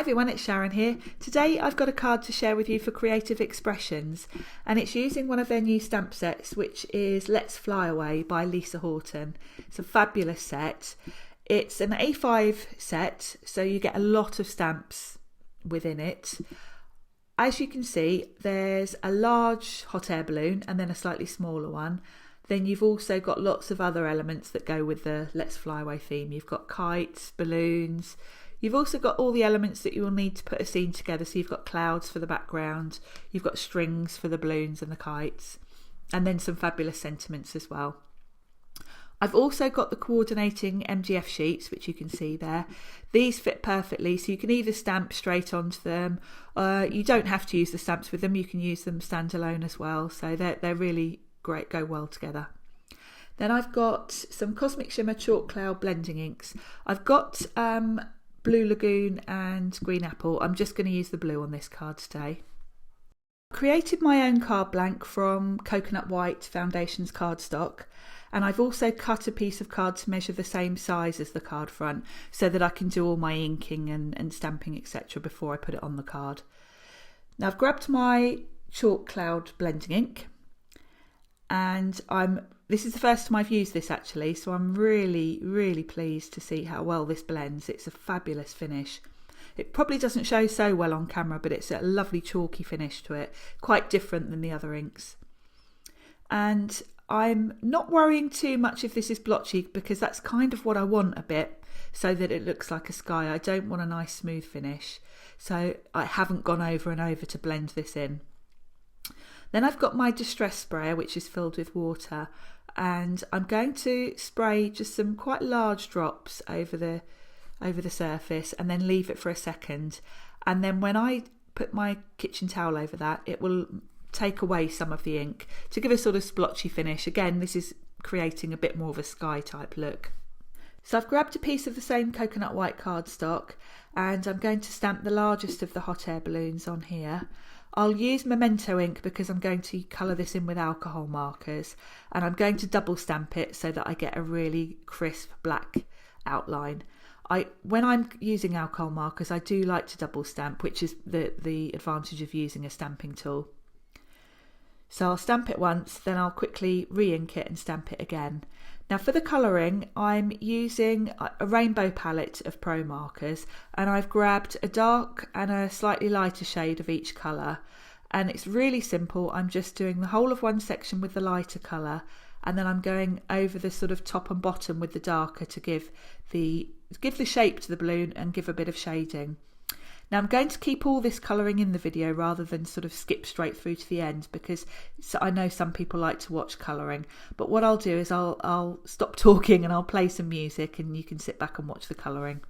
everyone, it's Sharon here. Today I've got a card to share with you for Creative Expressions, and it's using one of their new stamp sets, which is Let's Fly Away by Lisa Horton. It's a fabulous set. It's an A5 set, so you get a lot of stamps within it. As you can see, there's a large hot air balloon and then a slightly smaller one. Then you've also got lots of other elements that go with the Let's Fly Away theme. You've got kites, balloons. You've also got all the elements that you will need to put a scene together. So you've got clouds for the background, you've got strings for the balloons and the kites, and then some fabulous sentiments as well. I've also got the coordinating MDF sheets, which you can see there. These fit perfectly, so you can either stamp straight onto them. You don't have to use the stamps with them. You can use them standalone as well. So they're really great, go well together. Then I've got some Cosmic Shimmer Chalk Cloud blending inks. I've got Blue Lagoon and Green Apple. I'm just going to use the blue on this card today. I created my own card blank from Coconut White Foundation's Cardstock, and I've also cut a piece of card to measure the same size as the card front so that I can do all my inking and stamping, etc. before I put it on the card. Now I've grabbed my Chalk Cloud blending ink, and this is the first time I've used this actually, so I'm really pleased to see how well this blends. It's a fabulous finish. It probably doesn't show so well on camera, but it's a lovely chalky finish to it, quite different than the other inks. And I'm not worrying too much if this is blotchy, because that's kind of what I want a bit, so that it looks like a sky. I don't want a nice smooth finish, so I haven't gone over and over to blend this in. Then I've got my distress sprayer, which is filled with water, and I'm going to spray just some quite large drops over the surface and then leave it for a second. And then when I put my kitchen towel over that, it will take away some of the ink to give a sort of splotchy finish. Again, this is creating a bit more of a sky type look. So I've grabbed a piece of the same Coconut White cardstock, and I'm going to stamp the largest of the hot air balloons on here. I'll use Memento ink because I'm going to colour this in with alcohol markers, and I'm going to double stamp it so that I get a really crisp black outline. When I'm using alcohol markers, I do like to double stamp, which is the advantage of using a stamping tool. So I'll stamp it once, then I'll quickly re-ink it and stamp it again. Now for the colouring, I'm using a rainbow palette of Pro markers, and I've grabbed a dark and a slightly lighter shade of each colour, and it's really simple. I'm just doing the whole of one section with the lighter colour, and then I'm going over the sort of top and bottom with the darker to give the shape to the balloon and give a bit of shading. Now I'm going to keep all this colouring in the video rather than sort of skip straight through to the end, because I know some people like to watch colouring. But what I'll do is I'll stop talking and I'll play some music, and you can sit back and watch the colouring.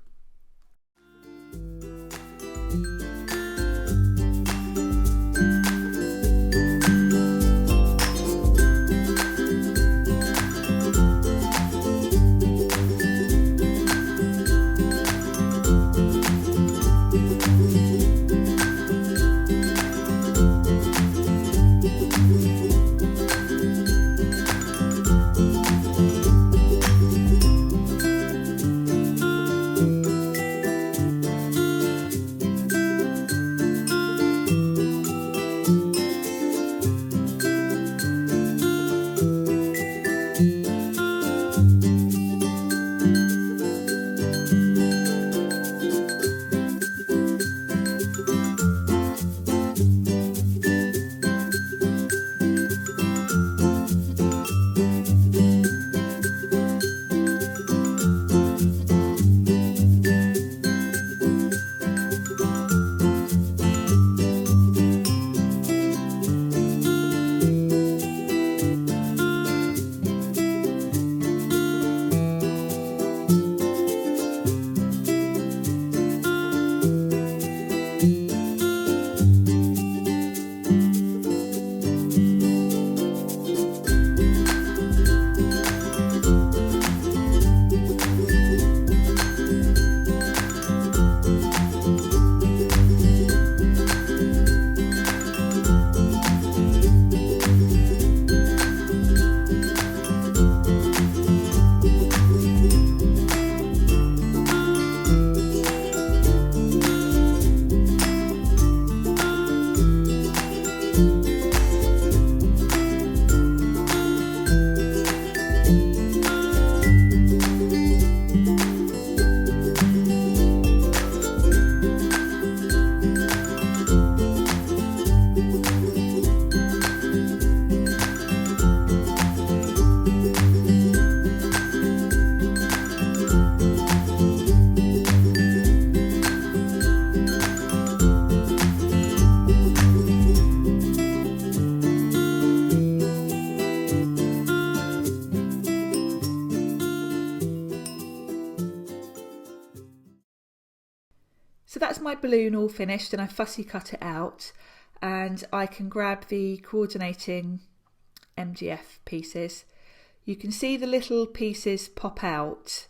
that's my balloon all finished, and I fussy cut it out, and I can grab the coordinating MDF pieces. You can see the little pieces pop out,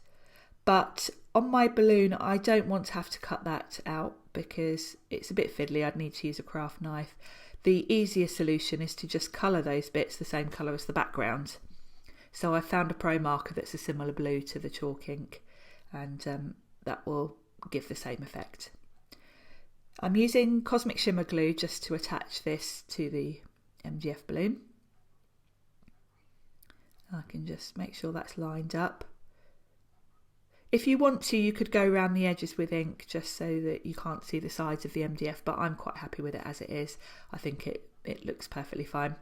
but on my balloon I don't want to have to cut that out because it's a bit fiddly. I'd need to use a craft knife. The easier solution is to just colour those bits the same colour as the background. So I found a Promarker that's a similar blue to the chalk ink, and that will give the same effect. I'm using Cosmic Shimmer glue just to attach this to the MDF balloon. I can just make sure that's lined up. If you want to, you could go around the edges with ink just so that you can't see the sides of the MDF, but I'm quite happy with it as it is. I think it looks perfectly fine.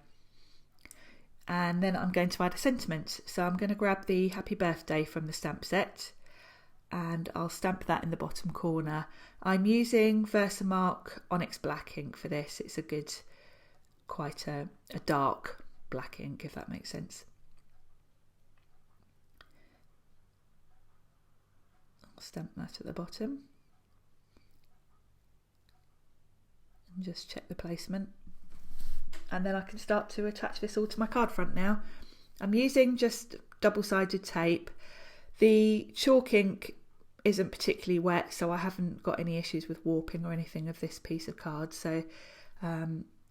And then I'm going to add a sentiment. So I'm going to grab the Happy Birthday from the stamp set, and I'll stamp that in the bottom corner. I'm using Versamark Onyx Black ink for this. It's a good, quite a dark black ink, if that makes sense. Stamp that at the bottom and just check the placement, and then I can start to attach this all to my card front now. I'm using just double-sided tape. The chalk ink isn't particularly wet, so I haven't got any issues with warping or anything of this piece of card, so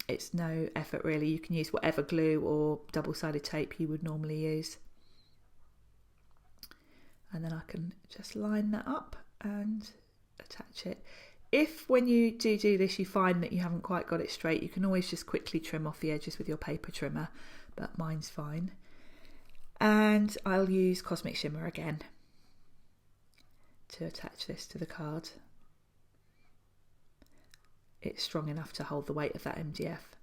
it's no effort really. You can use whatever glue or double-sided tape you would normally use. And then I can just line that up and attach it. If when you do this you find that you haven't quite got it straight, you can always just quickly trim off the edges with your paper trimmer, but mine's fine. And I'll use Cosmic Shimmer again to attach this to the card. It's strong enough to hold the weight of that MDF.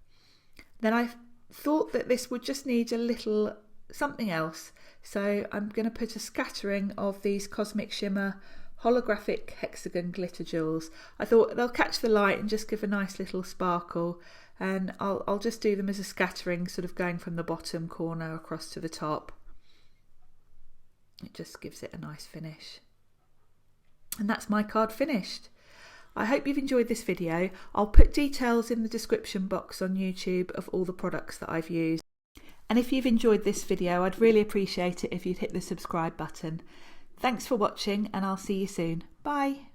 Then I thought that this would just need a little something else, so I'm going to put a scattering of these Cosmic Shimmer Holographic Hexagon glitter jewels. I thought they'll catch the light and just give a nice little sparkle, and I'll just do them as a scattering, sort of going from the bottom corner across to the top. It just gives it a nice finish. And that's my card finished. I hope you've enjoyed this video. I'll put details in the description box on YouTube of all the products that I've used. And if you've enjoyed this video, I'd really appreciate it if you'd hit the subscribe button. Thanks for watching, and I'll see you soon. Bye.